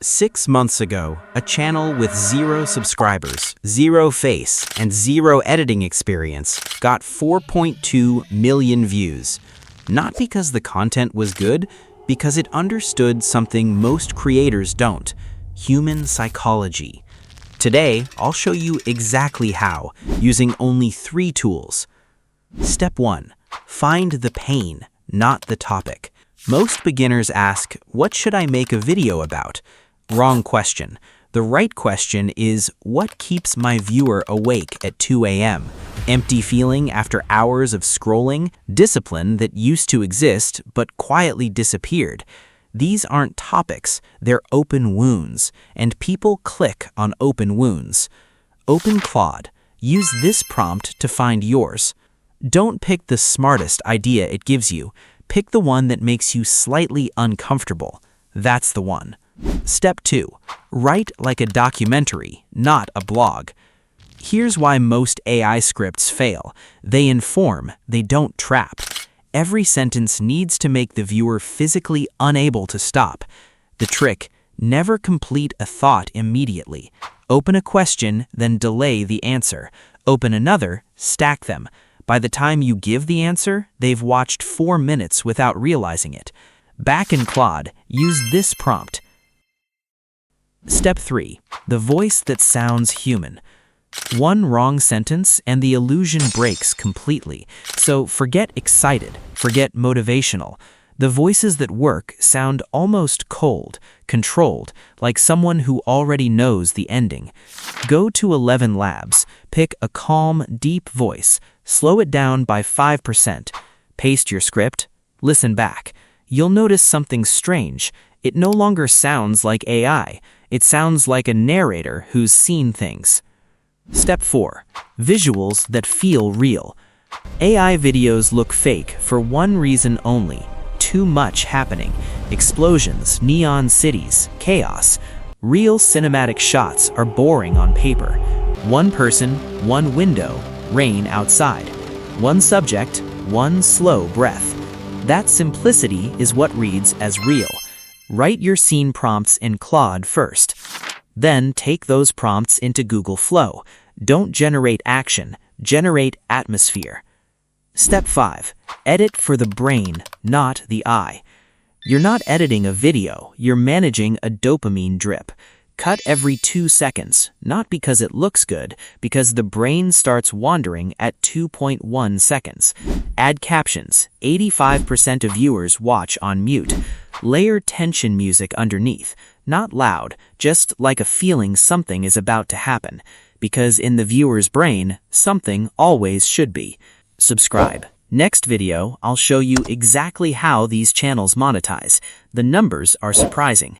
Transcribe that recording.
6 months ago, a channel with 0 subscribers, 0 face, and 0 editing experience got 4.2 million views. Not because the content was good, because it understood something most creators don't: human psychology. Today, I'll show you exactly how, using only 3 tools. Step 1. Find the pain, not the topic. Most beginners ask, what should I make a video about? Wrong question. The right question is, what keeps my viewer awake at 2 a.m.? Empty feeling after hours of scrolling? Discipline that used to exist but quietly disappeared? These aren't topics, they're open wounds, and people click on open wounds. Open Claude. Use this prompt to find yours. Don't pick the smartest idea it gives you. Pick the one that makes you slightly uncomfortable. That's the one. Step 2. Write like a documentary, not a blog. Here's why most AI scripts fail. They inform, they don't trap. Every sentence needs to make the viewer physically unable to stop. The trick: never complete a thought immediately. Open a question, then delay the answer. Open another, stack them. By the time you give the answer, they've watched 4 minutes without realizing it. Back in Claude, use this prompt. Step 3. The voice that sounds human. One wrong sentence and the illusion breaks completely. So forget excited, forget motivational. The voices that work sound almost cold, controlled, like someone who already knows the ending. Go to ElevenLabs, pick a calm, deep voice, slow it down by 5%, paste your script, listen back. You'll notice something strange. It no longer sounds like AI. It sounds like a narrator who's seen things. Step 4. Visuals that feel real. AI videos look fake for one reason only: too much happening. Explosions, neon cities, chaos. Real cinematic shots are boring on paper. One person, one window, rain outside. One subject, one slow breath. That simplicity is what reads as real. Write your scene prompts in Claude first. Then take those prompts into Google Flow. Don't generate action, generate atmosphere. Step 5. Edit for the brain, not the eye. You're not editing a video, you're managing a dopamine drip. Cut every 2 seconds, not because it looks good, because the brain starts wandering at 2.1 seconds. Add captions. 85% of viewers watch on mute. Layer tension music underneath. Not loud, just like a feeling something is about to happen. Because in the viewer's brain, something always should be. Subscribe. Next video, I'll show you exactly how these channels monetize. The numbers are surprising.